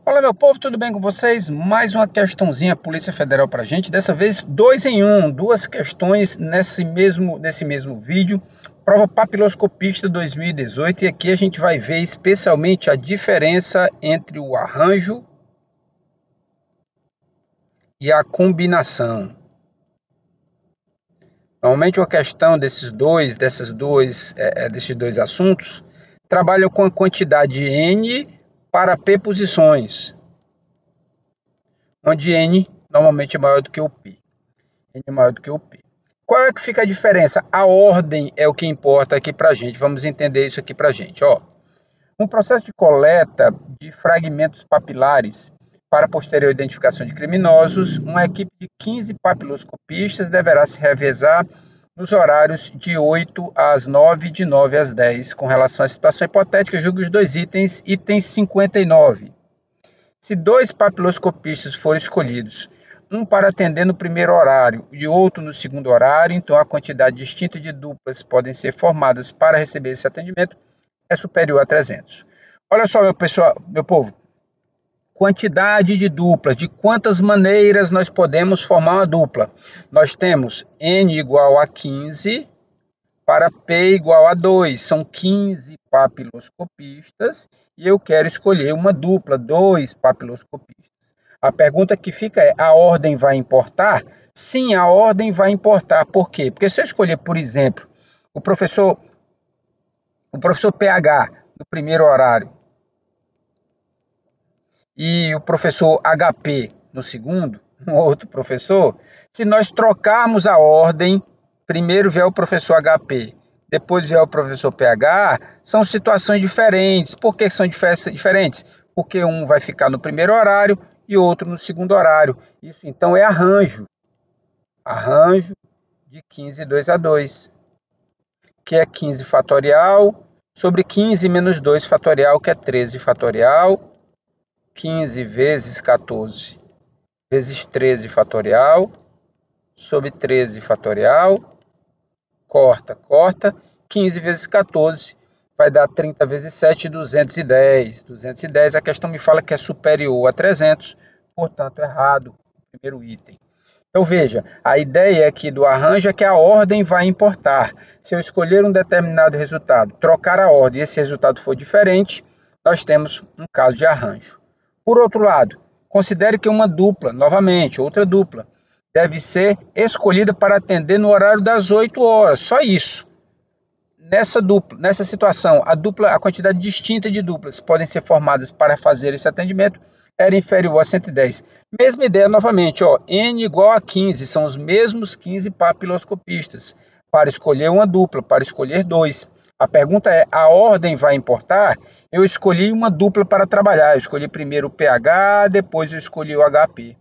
Fala, meu povo, tudo bem com vocês? Mais uma questãozinha Polícia Federal pra gente, dessa vez 2 em 1, duas questões nesse mesmo vídeo, prova papiloscopista 2018, e aqui a gente vai ver especialmente a diferença entre o arranjo e a combinação. Normalmente uma questão desses dois assuntos trabalha com a quantidade N para P posições, onde N normalmente é maior do que o P. N é maior do que o P. Qual é que fica a diferença? A ordem é o que importa aqui para a gente. Vamos entender isso aqui para a gente. Um processo de coleta de fragmentos papilares para posterior identificação de criminosos, uma equipe de 15 papiloscopistas deverá se revezar nos horários de 8 às 9 e de 9 às 10. Com relação à situação hipotética, julgue os dois itens, item 59. Se 2 papiloscopistas forem escolhidos, um para atender no primeiro horário e outro no segundo horário, então a quantidade distinta de duplas podem ser formadas para receber esse atendimento é superior a 300. Olha só, meu povo, quantidade de duplas, de quantas maneiras nós podemos formar uma dupla? Nós temos N igual a 15 para P igual a 2, são 15 papiloscopistas e eu quero escolher uma dupla, 2 papiloscopistas. A pergunta que fica é, a ordem vai importar? Sim, a ordem vai importar. Por quê? Porque se eu escolher, por exemplo, o professor PH no primeiro horário e o professor HP no segundo, um outro professor, se nós trocarmos a ordem, primeiro vier o professor HP, depois vier o professor PH, são situações diferentes. Por que são diferentes? Porque um vai ficar no primeiro horário e outro no segundo horário. Isso então é arranjo. Arranjo de 15 2 a 2, que é 15 fatorial, sobre 15 menos 2 fatorial, que é 13 fatorial. 15 vezes 14 vezes 13 fatorial, sobre 13 fatorial, corta. 15 vezes 14 vai dar 30 vezes 7, 210. 210, a questão me fala que é superior a 300, portanto, errado o primeiro item. Então, veja, a ideia aqui do arranjo é que a ordem vai importar. Se eu escolher um determinado resultado, trocar a ordem e esse resultado for diferente, nós temos um caso de arranjo. Por outro lado, considere que uma dupla, novamente, outra dupla, deve ser escolhida para atender no horário das 8 horas, só isso. Nessa situação, a quantidade distinta de duplas podem ser formadas para fazer esse atendimento era inferior a 110. Mesma ideia novamente, N igual a 15, são os mesmos 15 papiloscopistas. Para escolher uma dupla, para escolher 2. A pergunta é, a ordem vai importar? Eu escolhi uma dupla para trabalhar, eu escolhi primeiro o PH, depois eu escolhi o HP.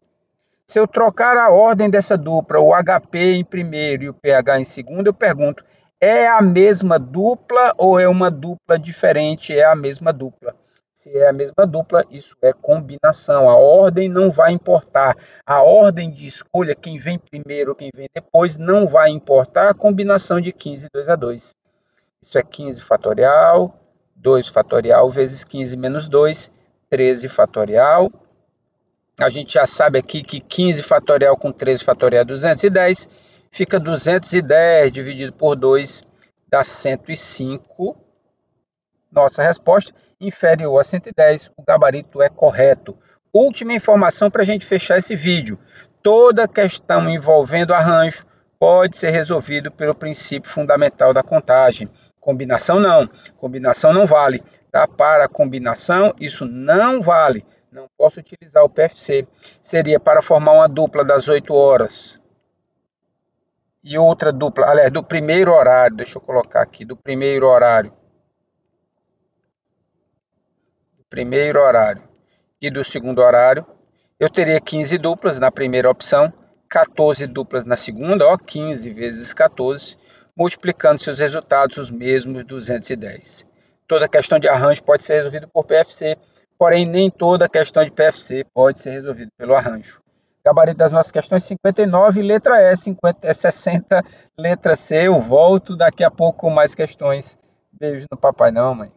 Se eu trocar a ordem dessa dupla, o HP em primeiro e o PH em segundo, eu pergunto, é a mesma dupla ou é uma dupla diferente? É a mesma dupla. Se é a mesma dupla, isso é combinação. A ordem não vai importar. A ordem de escolha, quem vem primeiro ou quem vem depois, não vai importar a combinação de 15 2 a 2. Isso é 15 fatorial, 2 fatorial vezes 15 menos 2, 13 fatorial. A gente já sabe aqui que 15 fatorial com 13 fatorial é 210. Fica 210 dividido por 2 dá 105. Nossa resposta inferior a 110. O gabarito é correto. Última informação para a gente fechar esse vídeo. Toda questão envolvendo arranjo pode ser resolvido pelo princípio fundamental da contagem. Combinação não vale. Tá? Para combinação, isso não vale. Não posso utilizar o PFC. Seria para formar uma dupla das 8 horas. E outra dupla, aliás, do primeiro horário. Deixa eu colocar aqui, do primeiro horário. Primeiro horário e do segundo horário, eu teria 15 duplas na primeira opção, 14 duplas na segunda, 15 vezes 14, multiplicando seus resultados os mesmos 210. Toda questão de arranjo pode ser resolvida por PFC, porém nem toda questão de PFC pode ser resolvida pelo arranjo. Gabarito das nossas questões 59, letra E, 60, letra C. Eu volto daqui a pouco com mais questões. Beijo no papai, não, mãe.